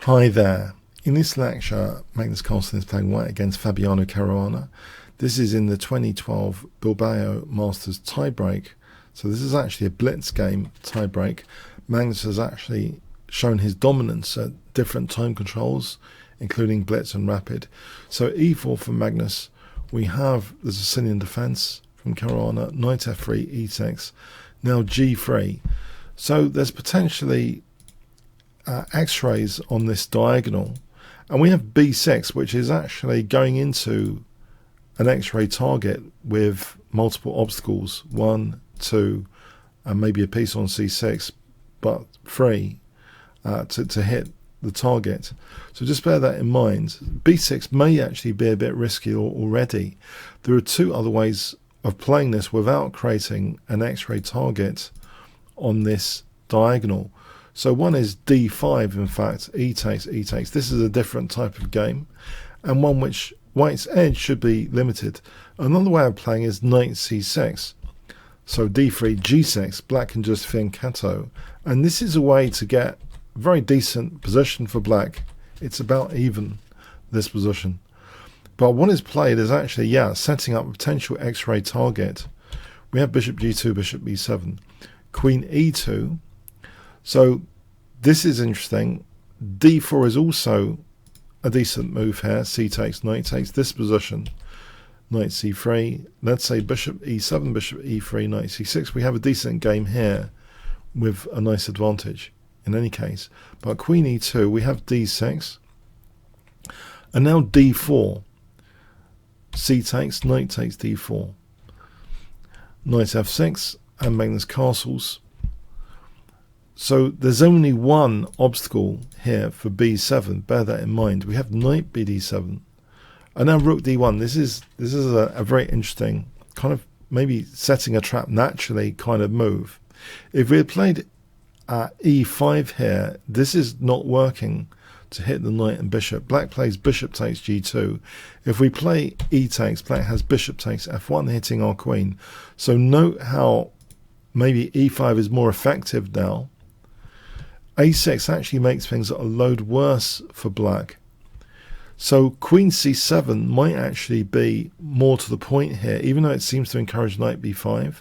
Hi there. In this lecture, Magnus Carlsen is playing white against Fabiano Caruana. This is in the 2012 Bilbao Masters tiebreak. So this is actually a blitz game tiebreak. Magnus has actually shown his dominance at different time controls, including blitz and rapid. So e4 for Magnus. We have the Sicilian defense from Caruana, knight f3, e6, now g3. So there's potentially x-rays on this diagonal, and we have b6, which is actually going into an x-ray target with multiple obstacles, 1, 2, and maybe a piece on c6, but 3 to hit the target. So just bear that in mind. b6 may actually be a bit risky already. There are two other ways of playing this without creating an x-ray target on this diagonal. So one is d5, in fact, e takes, e takes. This is a different type of game, and one which white's edge should be limited. Another way of playing is knight c6. So d3, g6, black can just fianchetto. And this is a way to get a very decent position for black. It's about even, this position. But what is played is actually, setting up a potential x-ray target. We have bishop g2, bishop b7, queen e2. So this is interesting. d4 is also a decent move here. C takes, knight takes, this position, knight c3. Let's say bishop e7, bishop e3, knight c6. We have a decent game here with a nice advantage in any case. But queen e2, we have d6. And now d4. C takes, knight takes d4. Knight f6, and Magnus castles. So there's only one obstacle here for b7. Bear that in mind. We have knight bd7, and now rook d1. This is a very interesting kind of maybe setting a trap naturally kind of move. If we had played e5 here, this is not working to hit the knight and bishop. Black plays bishop takes g2. If we play e takes, black has bishop takes f1 hitting our queen. So note how maybe e5 is more effective now. a6 actually makes things a load worse for black. So queen c7 might actually be more to the point here, even though it seems to encourage knight b5.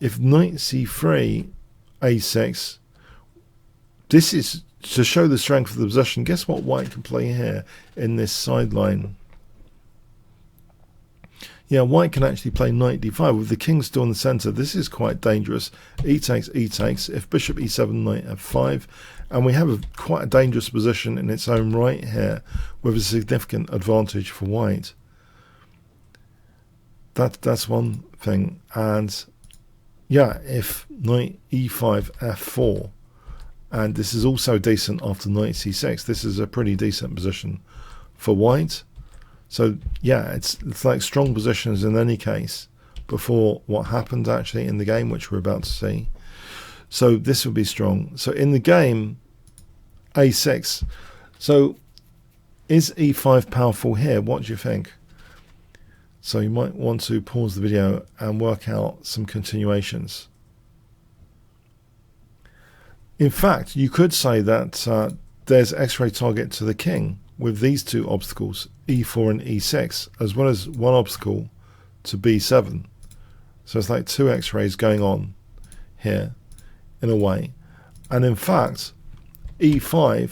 If knight c3, a6, this is to show the strength of the position. Guess what white can play here in this sideline? Yeah, white can actually play knight d5 with the king still in the centre. This is quite dangerous. E takes, e takes. If bishop e7, knight f5, and we have quite a dangerous position in its own right here with a significant advantage for white. That's one thing. And yeah, if knight e5, f4, and this is also decent after knight c6. This is a pretty decent position for white. So yeah, it's like strong positions in any case before what happened actually in the game, which we're about to see. So this would be strong. So in the game, a6. So is e5 powerful here? What do you think? So you might want to pause the video and work out some continuations. In fact, you could say that there's x-ray target to the king with these two obstacles, e4 and e6, as well as one obstacle to b7. So it's like two x-rays going on here in a way. And in fact, e5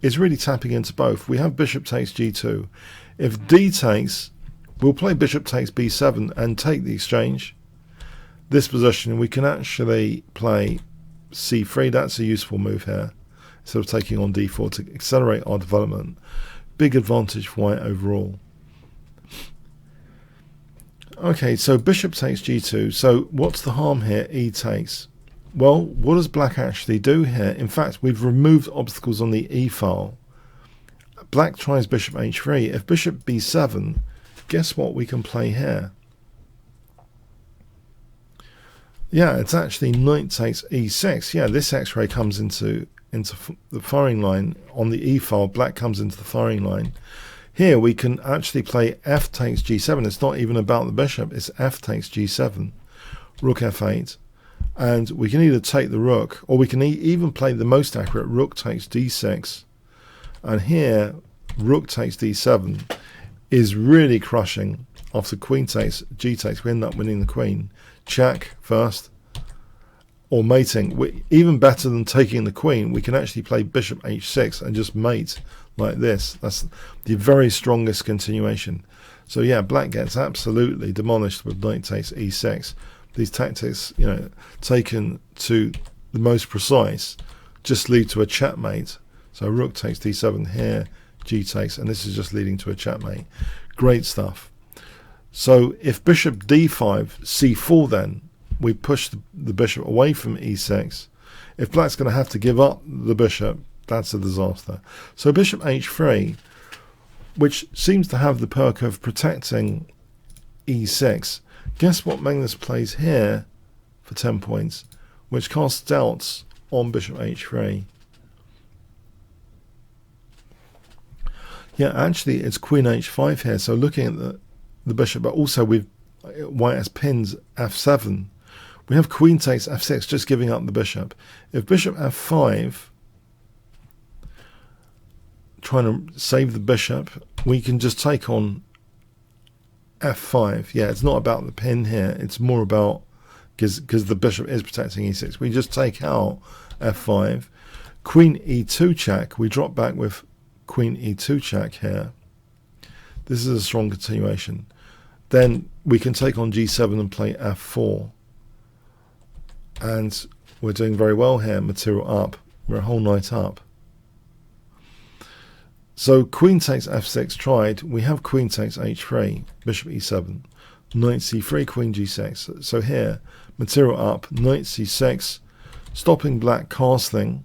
is really tapping into both. We have bishop takes g2. If d takes, we'll play bishop takes b7 and take the exchange. This position, we can actually play c3. That's a useful move here, instead of taking on d4 to accelerate our development. Big advantage for white overall. Okay, so bishop takes g2. So what's the harm here? E takes. Well, what does black actually do here? In fact, we've removed obstacles on the e file. Black tries bishop h3. If bishop b7, guess what we can play here? Yeah, it's actually knight takes e6. Yeah, this x-ray comes into the firing line. On the e file, black comes into the firing line. Here we can actually play f takes g7. It's not even about the bishop, it's f takes g7, rook f8, and we can either take the rook, or we can even play the most accurate rook takes d6, And here, rook takes d7 is really crushing. After queen takes, g takes, we end up winning the queen. Check first, or mating. Even better than taking the queen, we can actually play bishop h6 and just mate like this. That's the very strongest continuation. So yeah, black gets absolutely demolished with knight takes e6. These tactics, you know, taken to the most precise, just lead to a checkmate. So rook takes d7 here, g takes, and this is just leading to a checkmate. Great stuff. So if bishop d5, c4, then we push the bishop away from e6. If black's going to have to give up the bishop, that's a disaster. So bishop h3, which seems to have the perk of protecting e6. Guess what Magnus plays here for 10 points, which casts doubts on bishop h3. Yeah, actually it's queen h5 here. So looking at the bishop, but also with white has pins f7. We have queen takes f6, just giving up the bishop. If bishop f5, trying to save the bishop, we can just take on f5. Yeah, it's not about the pin here. It's more about, because the bishop is protecting e6. We just take out f5. Queen e2 check. We drop back with queen e2 check here. This is a strong continuation. Then we can take on g7 and play f4. And we're doing very well here. Material up. We're a whole knight up. So queen takes f6 tried. We have queen takes h3, bishop e7, knight c3, queen g6. So here, material up, knight c6, stopping black castling.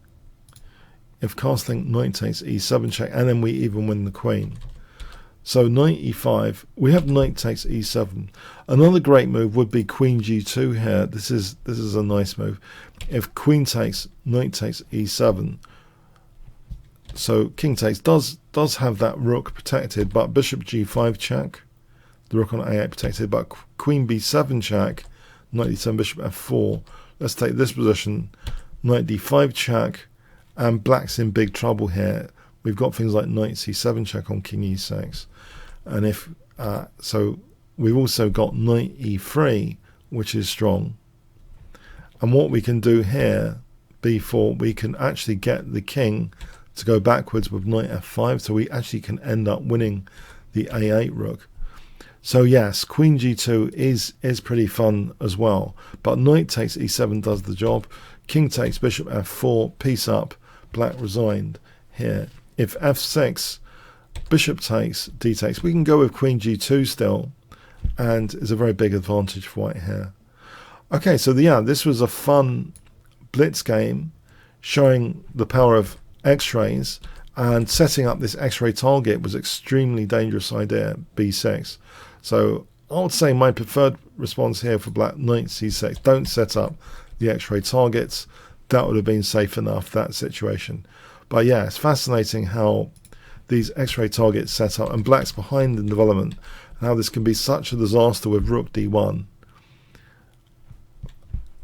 If castling, knight takes e7 check, and then we even win the queen. So knight e5, we have knight takes e7. Another great move would be queen g2 here. This is a nice move. If queen takes, knight takes e7. So king takes does have that rook protected, but bishop g5 check, the rook on a8 protected, but queen b7 check, knight d7, bishop f4. Let's take this position, knight d5 check, and black's in big trouble here. We've got things like knight c7 check on king e6, and if so, we've also got knight e3, which is strong. And what we can do here, b4, we can actually get the king to go backwards with knight f5, so we actually can end up winning the a8 rook. So yes, queen g2 is pretty fun as well, but knight takes e7 does the job. King takes, bishop f4, piece up, black resigned here. If f6, bishop takes, d takes, we can go with queen g2 still, and is a very big advantage for white here. Okay, so yeah, this was a fun blitz game showing the power of x-rays, and setting up this x-ray target was extremely dangerous idea, b6. So I would say my preferred response here for black, knight c6. Don't set up the x-ray targets. That would have been safe enough, that situation. But yeah, it's fascinating how these x-ray targets set up, and black's behind in development, and how this can be such a disaster with rook d1.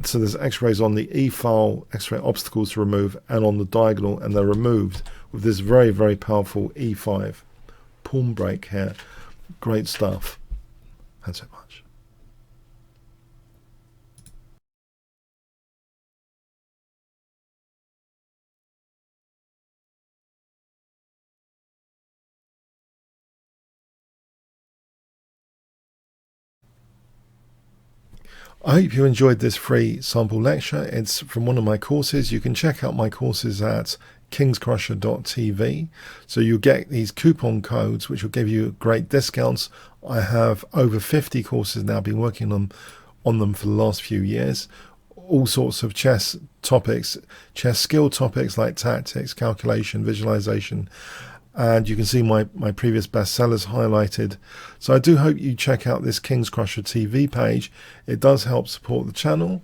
So there's x-rays on the e-file, x-ray obstacles to remove, and on the diagonal, and they're removed with this very, very powerful e5 pawn break here. Great stuff. Thanks so much. I hope you enjoyed this free sample lecture. It's from one of my courses. You can check out my courses at kingscrusher.tv. So you'll get these coupon codes which will give you great discounts. I have over 50 courses now, been working on them for the last few years. All sorts of chess topics, chess skill topics like tactics, calculation, visualization. And you can see my previous bestsellers highlighted. So I do hope you check out this Kingscrusher TV page. It does help support the channel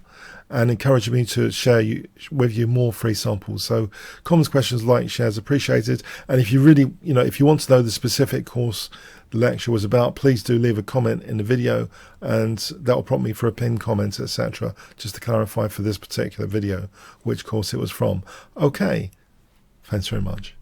and encourage me to share with you more free samples. So comments, questions, likes, shares appreciated. And if you really, if you want to know the specific course the lecture was about, please do leave a comment in the video, and that will prompt me for a pinned comment, etc., just to clarify for this particular video which course it was from. Okay, thanks very much.